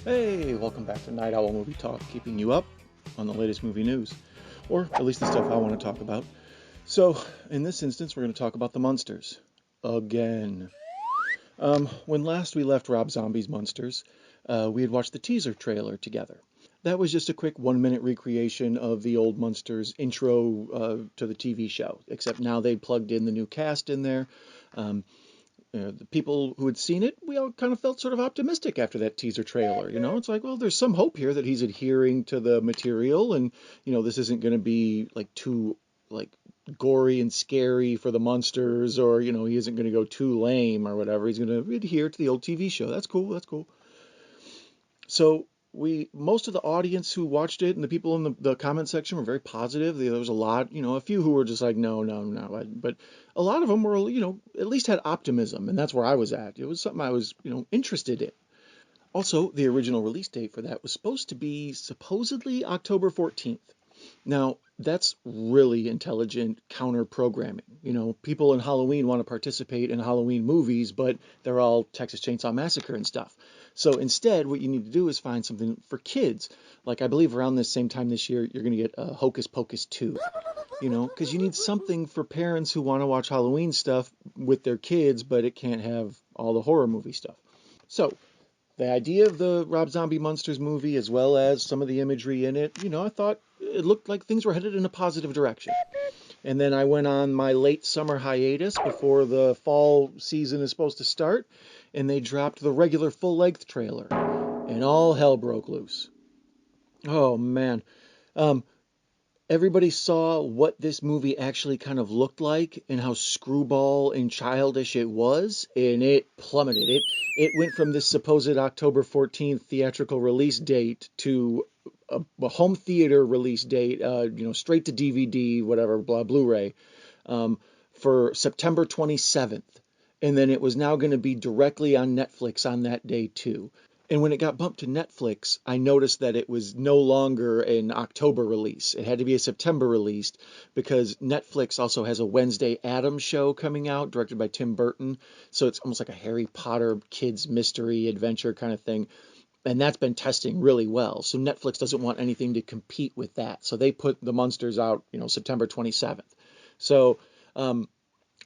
Hey, welcome back to Night Owl Movie Talk, keeping you up on the latest movie news, or at least the stuff I want to talk about. So, in this instance, we're going to talk about the Munsters. Again. When last we left Rob Zombie's Munsters, we had watched the teaser trailer together. That was just a quick 1-minute recreation of the old Munsters intro to the TV show, except now they plugged in the new cast in there. Um, the people who had seen it, we all kind of felt sort of optimistic after that teaser trailer. It's like, well, there's some hope here that he's adhering to the material, and this isn't going to be like too like gory and scary for the monsters, or he isn't going to go too lame or whatever. He's going to adhere to the old TV show. That's cool. That's cool. So most of the audience who watched it and the people in the comment section were very positive. There was a lot, a few who were just like, no, no, no. But a lot of them were, at least had optimism, and that's where I was at. It was something I was, interested in. Also, the original release date for that was supposed to be supposedly October 14th. Now, that's really intelligent counter programming. People in Halloween want to participate in Halloween movies, but they're all Texas Chainsaw Massacre and stuff. So instead, what you need to do is find something for kids. Like I believe around this same time this year, you're going to get Hocus Pocus 2. Because you need something for parents who want to watch Halloween stuff with their kids, but it can't have all the horror movie stuff. So the idea of the Rob Zombie Munsters movie, as well as some of the imagery in it, I thought it looked like things were headed in a positive direction. And then I went on my late summer hiatus before the fall season is supposed to start, and they dropped the regular full-length trailer, and all hell broke loose. Oh, man. Um, Everybody saw what this movie actually kind of looked like and how screwball and childish it was, and it plummeted. It went from this supposed October 14th theatrical release date to a home theater release date, straight to DVD, whatever, Blu-ray, for September 27th. And then it was now going to be directly on Netflix on that day too. And when it got bumped to Netflix, I noticed that it was no longer an October release. It had to be a September release because Netflix also has a Wednesday Addams show coming out, directed by Tim Burton. So it's almost like a Harry Potter kids mystery adventure kind of thing. And that's been testing really well. So Netflix doesn't want anything to compete with that. So they put the Munsters out, September 27th. So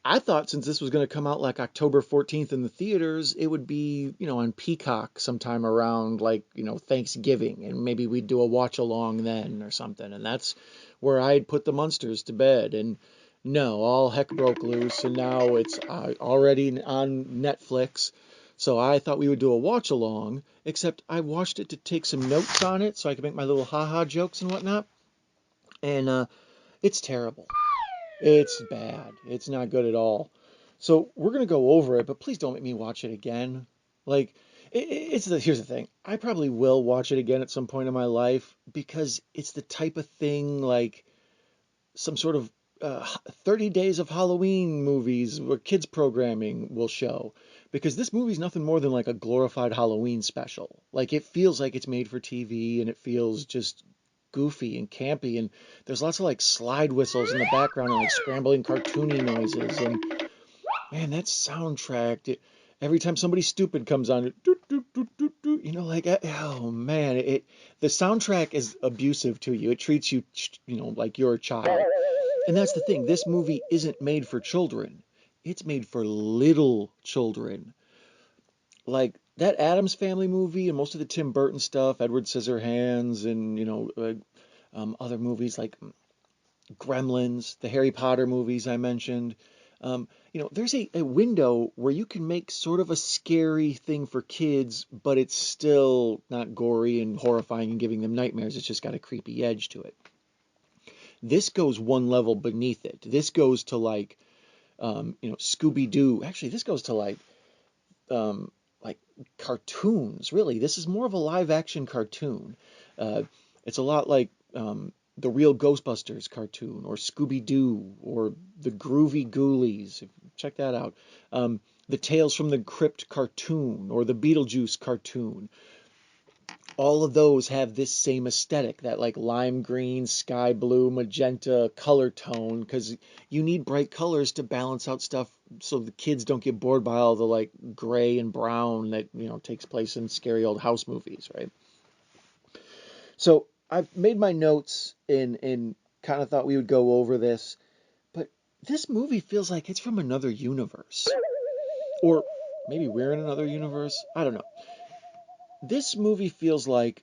I thought since this was going to come out like October 14th in the theaters, it would be, on Peacock sometime around like, Thanksgiving, and maybe we'd do a watch along then or something. And that's where I'd put the Munsters to bed. And no, all heck broke loose, and now it's already on Netflix. So I thought we would do a watch along, except I watched it to take some notes on it so I could make my little haha jokes and whatnot. And it's terrible. It's bad. It's not good at all. So we're gonna go over it, but please don't make me watch it again. Like, here's the thing. I probably will watch it again at some point in my life because it's the type of thing like some sort of 30 Days of Halloween movies or kids programming will show. Because this movie's nothing more than like a glorified Halloween special. Like, it feels like it's made for TV, and it feels just goofy and campy, and there's lots of like slide whistles in the background and like scrambling cartoony noises, and man, that soundtrack, every time somebody stupid comes on, like, oh man, the soundtrack is abusive to you. It treats you, like you're a child. And that's the thing, this movie isn't made for children. It's made for little children. Like that Addams Family movie and most of the Tim Burton stuff, Edward Scissorhands, and other movies like Gremlins, the Harry Potter movies I mentioned. There's a window where you can make sort of a scary thing for kids, but it's still not gory and horrifying and giving them nightmares. It's just got a creepy edge to it. This goes one level beneath it. This goes to like, Scooby-Doo. Actually, this goes to like cartoons, really. This is more of a live action cartoon. It's a lot like the Real Ghostbusters cartoon, or Scooby-Doo, or the Groovy Ghoulies. Check that out. The Tales from the Crypt cartoon, or the Beetlejuice cartoon. all of those have this same aesthetic, that like lime green, sky blue, magenta color tone, because you need bright colors to balance out stuff so the kids don't get bored by all the like gray and brown that, takes place in scary old house movies, right? So I've made my notes and kind of thought we would go over this, but this movie feels like it's from another universe. Or maybe we're in another universe. I don't know. This movie feels like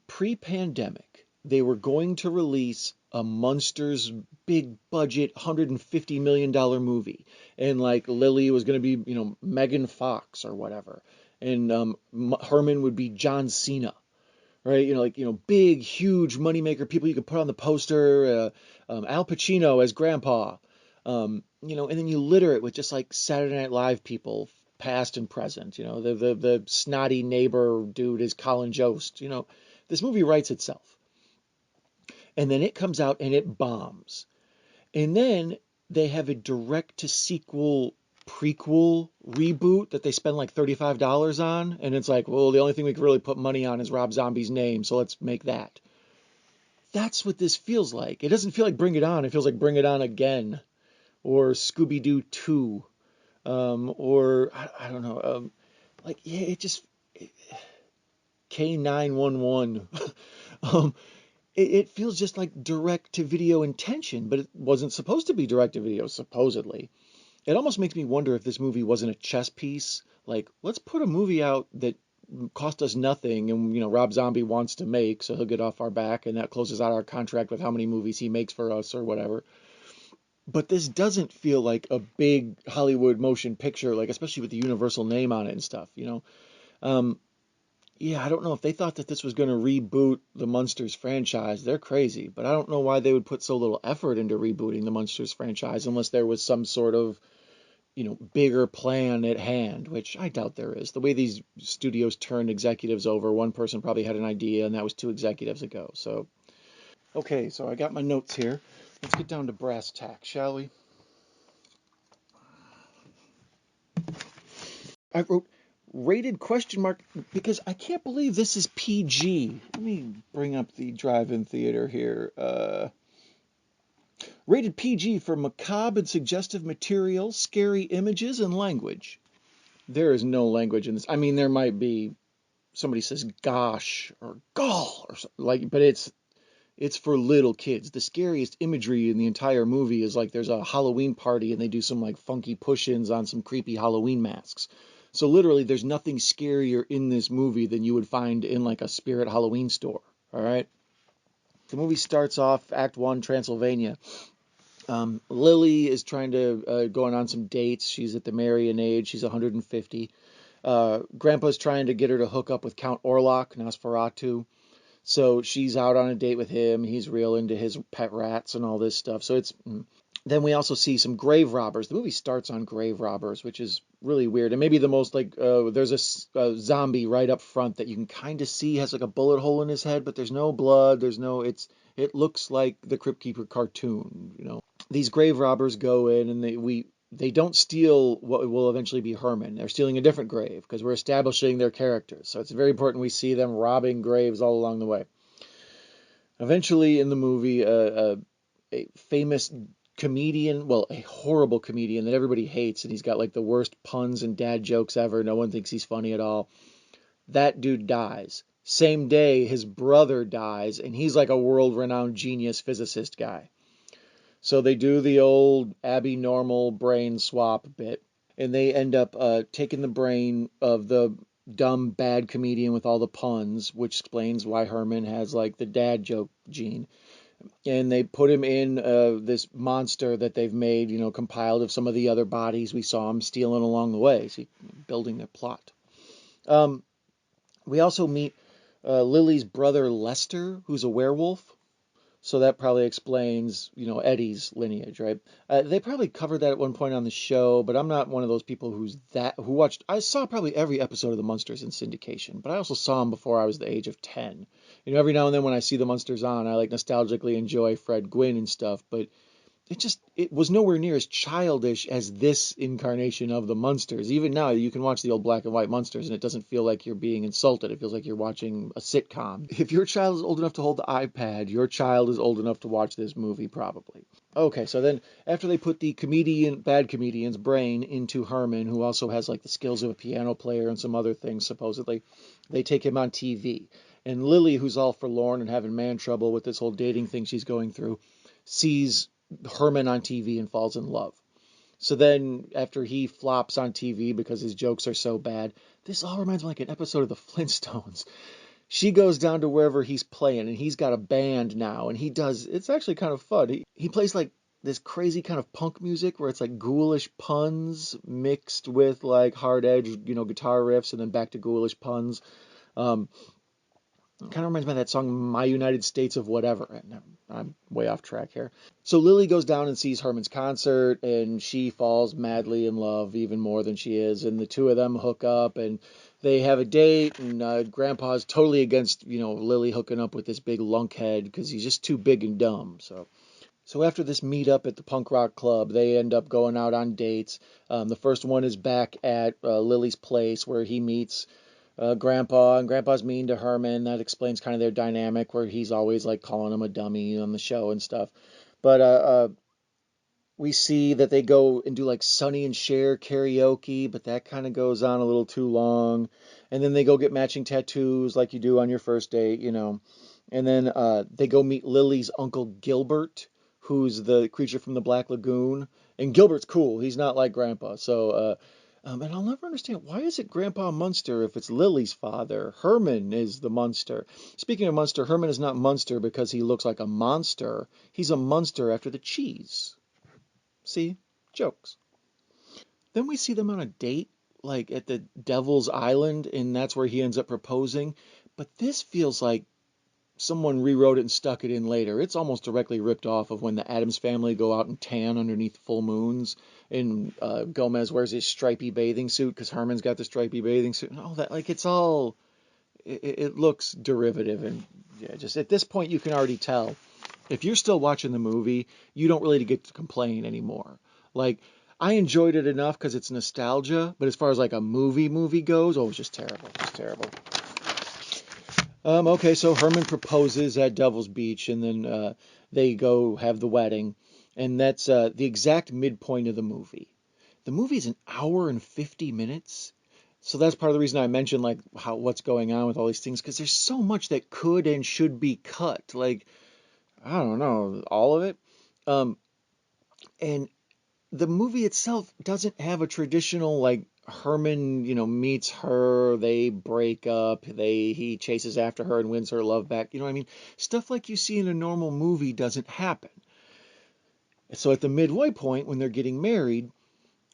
pre-pandemic, they were going to release a Munsters big budget $150 million movie. And like Lily was going to be, Megan Fox or whatever. And Herman would be John Cena, right? Big, huge moneymaker people you could put on the poster. Al Pacino as Grandpa. And then you litter it with just like Saturday Night Live people, past and present. The snotty neighbor dude is Colin Jost. This movie writes itself. And then it comes out and it bombs. And then they have a direct-to-sequel prequel reboot that they spend like $35 on. And it's like, well, the only thing we can really put money on is Rob Zombie's name, so let's make that. That's what this feels like. It doesn't feel like Bring It On. It feels like Bring It On Again. Or Scooby-Doo 2. Or, I don't know. K911. It feels just like direct-to-video intention, but it wasn't supposed to be direct-to-video, supposedly. It almost makes me wonder if this movie wasn't a chess piece. Like, let's put a movie out that cost us nothing and, Rob Zombie wants to make, so he'll get off our back, and that closes out our contract with how many movies he makes for us or whatever. But this doesn't feel like a big Hollywood motion picture, like especially with the Universal name on it and stuff, Yeah, I don't know if they thought that this was going to reboot the Munsters franchise. They're crazy, but I don't know why they would put so little effort into rebooting the Munsters franchise unless there was some sort of, bigger plan at hand, which I doubt there is. The way these studios turn executives over, one person probably had an idea, and that was 2 executives ago. So, okay, so I got my notes here. Let's get down to brass tacks, shall we? I wrote rated question mark because I can't believe this is PG. Let me bring up the drive-in theater here. Rated PG for macabre and suggestive material, scary images, and language. There is no language in this. I mean, there might be, somebody says gosh or gall or something, like, but it's for little kids. The scariest imagery in the entire movie is like there's a Halloween party and they do some like funky push-ins on some creepy Halloween masks. So literally there's nothing scarier in this movie than you would find in like a Spirit Halloween store. All right. The movie starts off Act 1, Transylvania. Lily is trying to going on some dates. She's at the Marian age. She's 150. Grandpa's trying to get her to hook up with Count Orlok, Nosferatu. So she's out on a date with him. He's real into his pet rats and all this stuff. So it's then we also see some grave robbers. The movie starts on grave robbers, which is really weird. And maybe the most like there's a zombie right up front that you can kind of see has like a bullet hole in his head, but there's no blood. It looks like the Crypt Keeper cartoon. These grave robbers go in and they don't steal what will eventually be Herman. They're stealing a different grave because we're establishing their characters. So it's very important we see them robbing graves all along the way. Eventually in the movie, a famous comedian, well, a horrible comedian that everybody hates, and he's got like the worst puns and dad jokes ever. No one thinks he's funny at all. That dude dies. Same day, his brother dies, and he's like a world-renowned genius physicist guy. So they do the old Abby Normal brain swap bit, and they end up taking the brain of the dumb, bad comedian with all the puns, which explains why Herman has like the dad joke gene. And they put him in this monster that they've made, compiled of some of the other bodies we saw him stealing along the way. So building their plot. We also meet Lily's brother Lester, who's a werewolf. So that probably explains, Eddie's lineage, right? They probably covered that at one point on the show, but I'm not one of those people who watched. I saw probably every episode of the Munsters in syndication, but I also saw them before I was the age of 10. Every now and then when I see the Munsters on, I like nostalgically enjoy Fred Gwynn and stuff, but it was nowhere near as childish as this incarnation of the Munsters. Even now, you can watch the old black and white Munsters, and it doesn't feel like you're being insulted. It feels like you're watching a sitcom. If your child is old enough to hold the iPad, your child is old enough to watch this movie, probably. Okay, so then after they put the bad comedian's brain into Herman, who also has like the skills of a piano player and some other things, supposedly, they take him on TV. And Lily, who's all forlorn and having man trouble with this whole dating thing she's going through, sees Herman on TV and falls in love. So then, after he flops on TV because his jokes are so bad, this all reminds me like an episode of the Flintstones. She goes down to wherever he's playing, and he's got a band now, and it's actually kind of fun. He plays like this crazy kind of punk music where it's like ghoulish puns mixed with like hard edge, guitar riffs, and then back to ghoulish puns. Um, Kind of reminds me of that song, My United States of Whatever. I'm way off track here. So Lily goes down and sees Herman's concert, and she falls madly in love, even more than she is. And the two of them hook up, and they have a date, and Grandpa's totally against, Lily hooking up with this big lunkhead because he's just too big and dumb. So after this meetup at the punk rock club, they end up going out on dates. The first one is back at Lily's place where he meets Grandpa, and Grandpa's mean to Herman. That explains kind of their dynamic where he's always like calling him a dummy on the show and stuff. But we see that they go and do like Sonny and Cher karaoke, but that kind of goes on a little too long. And then they go get matching tattoos like you do on your first date, And then they go meet Lily's Uncle Gilbert, who's the creature from the Black Lagoon. And Gilbert's cool. He's not like Grandpa. And I'll never understand, why is it Grandpa Munster if it's Lily's father? Herman is the Munster. Speaking of Munster, Herman is not Munster because he looks like a monster. He's a Munster after the cheese. See? Jokes. Then we see them on a date, like at the Devil's Island, and that's where he ends up proposing. But this feels like someone rewrote it and stuck it in later. It's almost directly ripped off of when the Addams Family go out and tan underneath full moons, and Gomez wears his stripy bathing suit because Herman's got the stripy bathing suit and all that. Like, it looks derivative, and yeah, just at this point you can already tell if you're still watching the movie, you don't really get to complain anymore. Like, I enjoyed it enough because it's nostalgia, but as far as like a movie goes, it was just terrible. Just terrible. Okay, so Herman proposes at Devil's Beach, and then they go have the wedding, and that's the exact midpoint of the movie. The movie's an hour and 50 minutes, so that's part of the reason I mentioned like what's going on with all these things, because there's so much that could and should be cut. Like, I don't know, all of it. And the movie itself doesn't have a traditional like Herman, meets her, they break up, he chases after her and wins her love back. You know what I mean? Stuff like you see in a normal movie doesn't happen. So at the midway point, when they're getting married,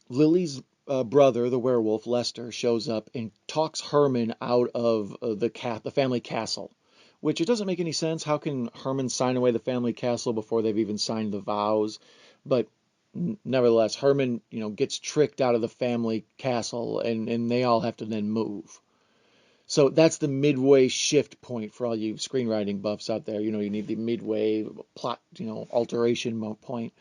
Lily's brother, the werewolf, Lester, shows up and talks Herman out of the family castle, which it doesn't make any sense. How can Herman sign away the family castle before they've even signed the vows? But nevertheless, Herman, gets tricked out of the family castle, and they all have to then move. So that's the midway shift point for all you screenwriting buffs out there. You need the midway plot, alteration point.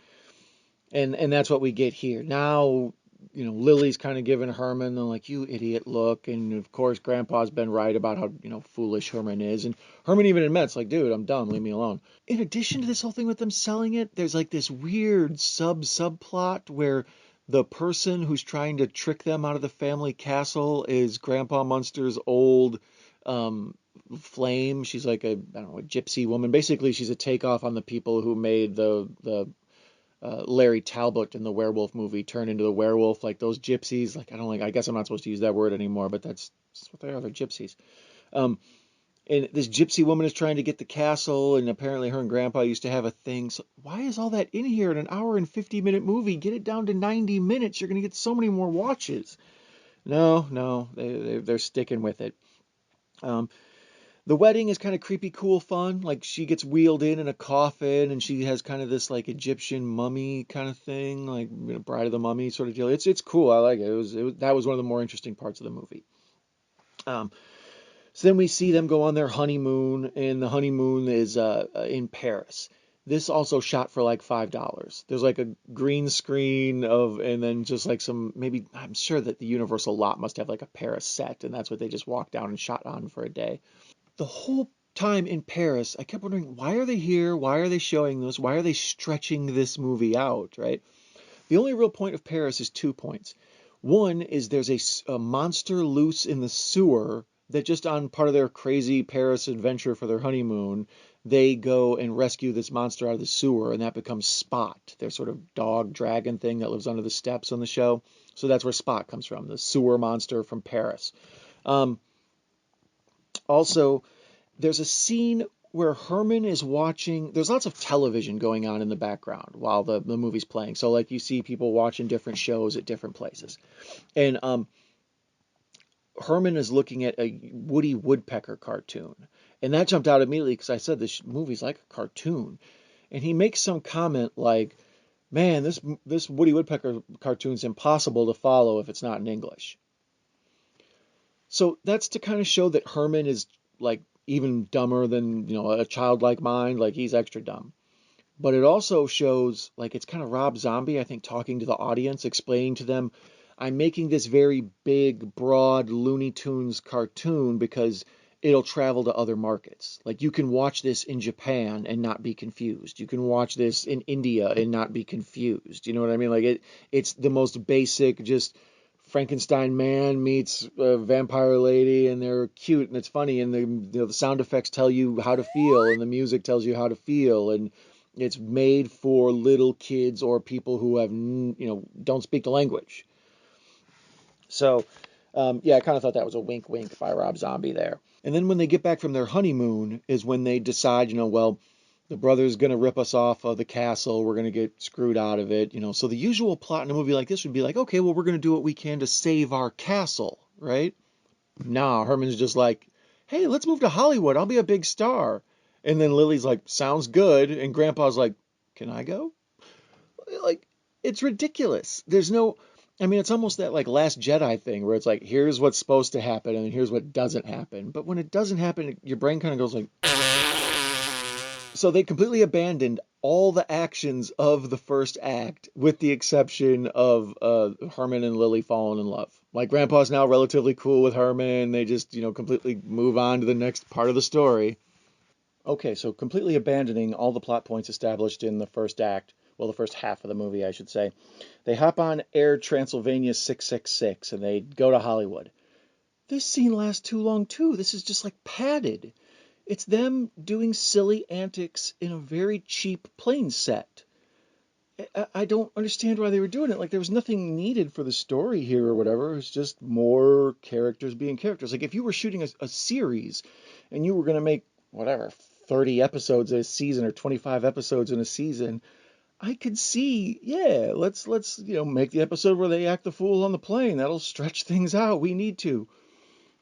And that's what we get here. Now, Lily's kind of giving Herman the like, you idiot look. And of course, Grandpa's been right about how, foolish Herman is. And Herman even admits, like, dude, I'm dumb. Leave me alone. In addition to this whole thing with them selling it, there's like this weird subplot where the person who's trying to trick them out of the family castle is Grandpa Munster's old flame. She's like a gypsy woman. Basically, she's a takeoff on the people who made the Larry Talbot in the werewolf movie turn into the werewolf, like those gypsies. Like, I guess I'm not supposed to use that word anymore, but that's what they are. They're gypsies. And this gypsy woman is trying to get the castle, and apparently her and Grandpa used to have a thing. So why is all that in here in an hour and 50-minute movie? Get it down to 90 minutes. You're going to get so many more watches. No, they're sticking with it. The wedding is kind of creepy, cool, fun. Like, she gets wheeled in a coffin, and she has kind of this like Egyptian mummy kind of thing, like Bride of the Mummy sort of deal. It's cool. I like it. That was one of the more interesting parts of the movie. So then we see them go on their honeymoon, and the honeymoon is in Paris. This also shot for like $5. There's like a green screen and then just like maybe I'm sure that the Universal lot must have like a Paris set, and that's what they just walked down and shot on for a day. The whole time in Paris, I kept wondering, why are they here? Why are they showing this? Why are they stretching this movie out, right? The only real point of Paris is 2 points. One is there's a monster loose in the sewer that just on part of their crazy Paris adventure for their honeymoon, they go and rescue this monster out of the sewer, and that becomes Spot, their sort of dog dragon thing that lives under the steps on the show. So that's where Spot comes from, the sewer monster from Paris. Um, Also, there's a scene where Herman is watching. There's lots of television going on in the background while the movie's playing. So, like, you see people watching different shows at different places. And Herman is looking at a Woody Woodpecker cartoon. And that jumped out immediately because I said this movie's like a cartoon. And he makes some comment like, man, this Woody Woodpecker cartoon's impossible to follow if it's not in English. So that's to kind of show that Herman is like even dumber than, a childlike mind, like he's extra dumb. But it also shows like it's kind of Rob Zombie, I think, talking to the audience, explaining to them, I'm making this very big, broad Looney Tunes cartoon because it'll travel to other markets. Like you can watch this in Japan and not be confused. You can watch this in India and not be confused. You know what I mean? Like it's the most basic, just Frankenstein man meets a vampire lady, and they're cute and it's funny, and the sound effects tell you how to feel, and the music tells you how to feel, and it's made for little kids or people who have don't speak the language. So yeah, I kind of thought that was a wink wink by Rob Zombie there. And then when they get back from their honeymoon is when they decide, well, the brother's going to rip us off of the castle. We're going to get screwed out of it. So the usual plot in a movie like this would be like, okay, well, we're going to do what we can to save our castle, right? Nah, Herman's just like, hey, let's move to Hollywood. I'll be a big star. And then Lily's like, sounds good. And Grandpa's like, can I go? Like, it's ridiculous. It's almost that like Last Jedi thing where it's like, here's what's supposed to happen and here's what doesn't happen. But when it doesn't happen, your brain kind of goes like, so they completely abandoned all the actions of the first act, with the exception of Herman and Lily falling in love. Like Grandpa's now relatively cool with Herman. They just, completely move on to the next part of the story. Okay, so completely abandoning all the plot points established in the first act, well, the first half of the movie, I should say. They hop on Air Transylvania 666 and they go to Hollywood. This scene lasts too long, too. This is just like padded. It's them doing silly antics in a very cheap plane set. I don't understand why they were doing it. Like, there was nothing needed for the story here or whatever. It was just more characters being characters. Like, if you were shooting a series and you were going to make, whatever, 30 episodes a season or 25 episodes in a season, I could see, yeah, let's make the episode where they act the fool on the plane. That'll stretch things out. We need to.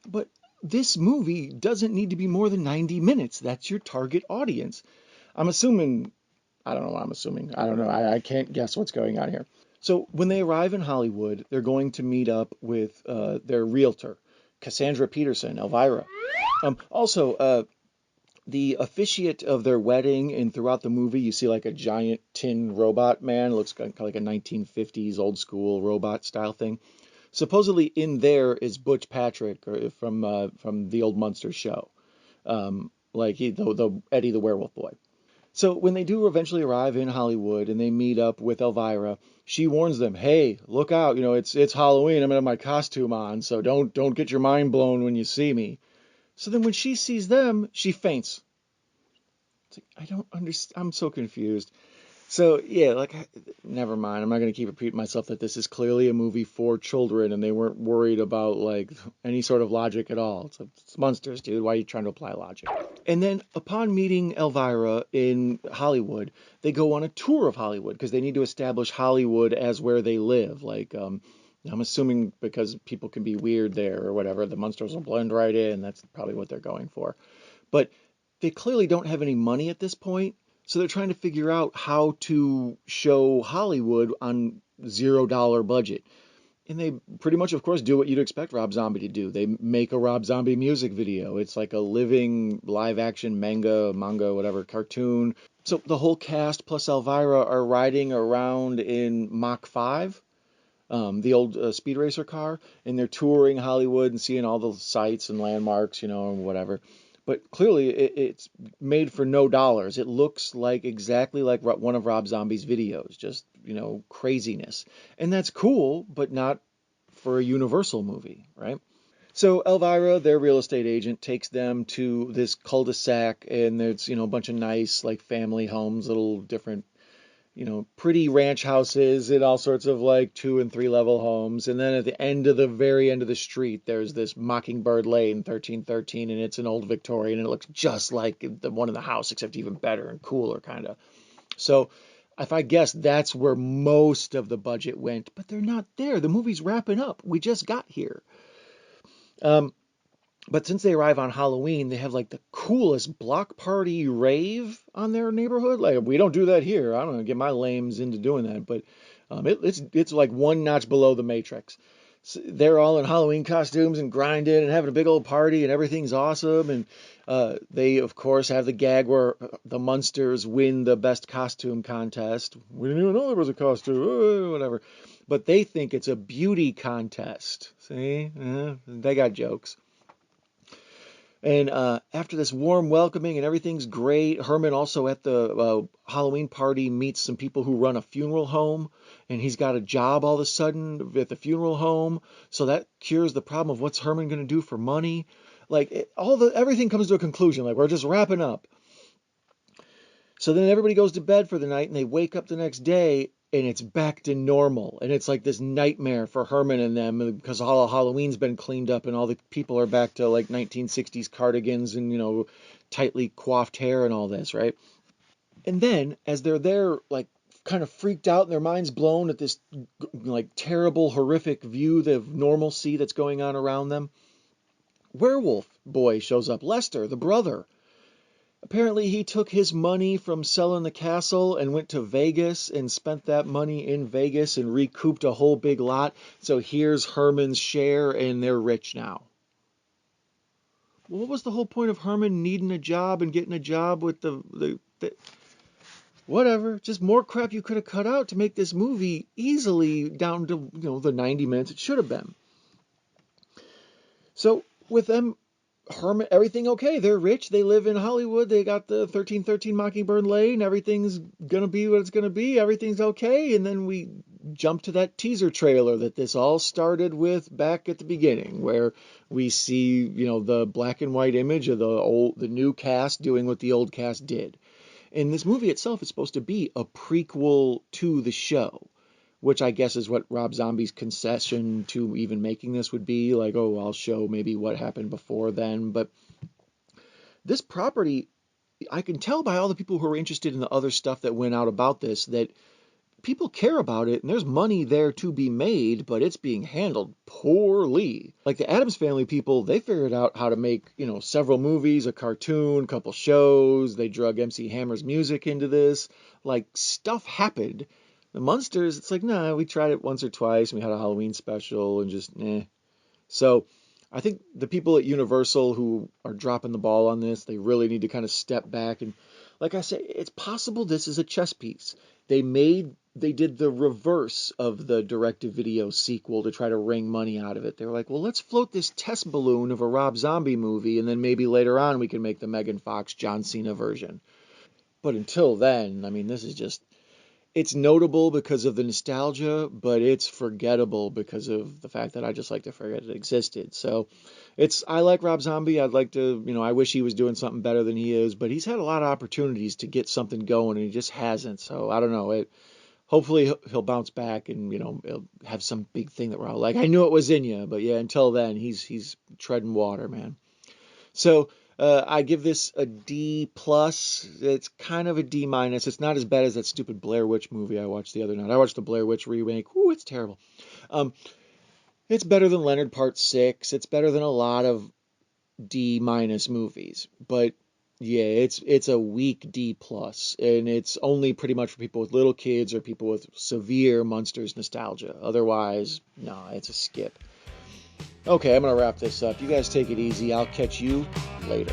But this movie doesn't need to be more than 90 minutes. That's your target audience. I'm assuming, I don't know what I'm assuming. I don't know. I can't guess what's going on here. So when they arrive in Hollywood, they're going to meet up with their realtor, Cassandra Peterson, Elvira. Also, the officiate of their wedding, and throughout the movie, you see like a giant tin robot man. It looks like a 1950s old school robot style thing. Supposedly in there is Butch Patrick from the old Munsters show, like the Eddie the Werewolf Boy. So when they do eventually arrive in Hollywood and they meet up with Elvira, she warns them, "Hey, look out! It's Halloween. I'm gonna have my costume on, so don't get your mind blown when you see me." So then when she sees them, she faints. It's like, I don't understand. I'm so confused. So, yeah, like, never mind. I'm not going to keep repeating myself that this is clearly a movie for children and they weren't worried about, like, any sort of logic at all. It's Munsters, dude. Why are you trying to apply logic? And then upon meeting Elvira in Hollywood, they go on a tour of Hollywood because they need to establish Hollywood as where they live. Like, I'm assuming because people can be weird there or whatever, the Munsters will blend right in. That's probably what they're going for. But they clearly don't have any money at this point. So they're trying to figure out how to show Hollywood on $0 budget. And they pretty much, of course, do what you'd expect Rob Zombie to do. They make a Rob Zombie music video. It's like a living live action manga, whatever, cartoon. So the whole cast plus Elvira are riding around in Mach 5, the old speed racer car, and they're touring Hollywood and seeing all the sights and landmarks, and whatever. But clearly, it's made for no dollars. It looks like exactly like one of Rob Zombie's videos, just, craziness. And that's cool, but not for a Universal movie, right? So Elvira, their real estate agent, takes them to this cul-de-sac, and there's, a bunch of nice, like, family homes, little different, pretty ranch houses and all sorts of, like, 2 and 3 level homes. And then at the very end of the street, there's this Mockingbird Lane, 1313, and it's an old Victorian, and it looks just like the one in the house, except even better and cooler, kind of. So if I guess that's where most of the budget went, but they're not there. The movie's wrapping up. We just got here. But since they arrive on Halloween, they have like the coolest block party rave on their neighborhood. Like, we don't do that here. I don't know, get my lames into doing that, but it's like one notch below the Matrix. So they're all in Halloween costumes and grinding and having a big old party, and everything's awesome. And they of course have the gag where the Munsters win the best costume contest. We didn't even know there was a costume, whatever. But they think it's a beauty contest. See, they got jokes. And after this warm welcoming and everything's great, Herman also at the Halloween party meets some people who run a funeral home, and he's got a job all of a sudden at the funeral home. So that cures the problem of what's Herman going to do for money. Like, everything comes to a conclusion. Like, we're just wrapping up. So then everybody goes to bed for the night, and they wake up the next day, and it's back to normal. And it's like this nightmare for Herman and them, because all of Halloween's been cleaned up and all the people are back to like 1960s cardigans and, tightly coiffed hair and all this, right? And then as they're there, like kind of freaked out and their minds blown at this like terrible, horrific view of normalcy that's going on around them, werewolf boy shows up, Lester, the brother. Apparently he took his money from selling the castle and went to Vegas and spent that money in Vegas and recouped a whole big lot. So here's Herman's share, and they're rich now. Well, what was the whole point of Herman needing a job and getting a job with the whatever? Just more crap you could have cut out to make this movie easily down to, the 90 minutes it should have been. So with them, Herman, everything okay. They're rich. They live in Hollywood. They got the 1313 Mockingbird Lane. Everything's going to be what it's going to be. Everything's okay. And then we jump to that teaser trailer that this all started with back at the beginning, where we see, the black and white image of the new cast doing what the old cast did. And this movie itself is supposed to be a prequel to the show, which I guess is what Rob Zombie's concession to even making this would be. Like, oh, I'll show maybe what happened before then. But this property, I can tell by all the people who are interested in the other stuff that went out about this, that people care about it, and there's money there to be made, but it's being handled poorly. Like the Addams Family people, they figured out how to make, several movies, a cartoon, a couple shows. They drug MC Hammer's music into this. Like, stuff happened. The Munsters, it's like, nah, we tried it once or twice, and we had a Halloween special, and just, eh. So I think the people at Universal who are dropping the ball on this, they really need to kind of step back. And like I say, it's possible this is a chess piece. They did the reverse of the direct-to-video sequel to try to wring money out of it. They were like, well, let's float this test balloon of a Rob Zombie movie, and then maybe later on we can make the Megan Fox, John Cena version. But until then, I mean, this is just... It's notable because of the nostalgia, but it's forgettable because of the fact that I just like to forget it existed. So I like Rob Zombie. I'd like to, I wish he was doing something better than he is, but he's had a lot of opportunities to get something going and he just hasn't. So I don't know. Hopefully he'll bounce back and, he'll have some big thing that we're all like, I knew it was in you, but yeah, until then he's treading water, man. So, I give this a D+. It's kind of a D-. It's not as bad as that stupid Blair Witch movie I watched the other night. I watched the Blair Witch remake. Ooh, it's terrible. It's better than Leonard Part 6. It's better than a lot of D- movies. But yeah, it's a weak D+. And it's only pretty much for people with little kids or people with severe Munsters nostalgia. Otherwise, no, it's a skip. Okay, I'm going to wrap this up. You guys take it easy. I'll catch you later.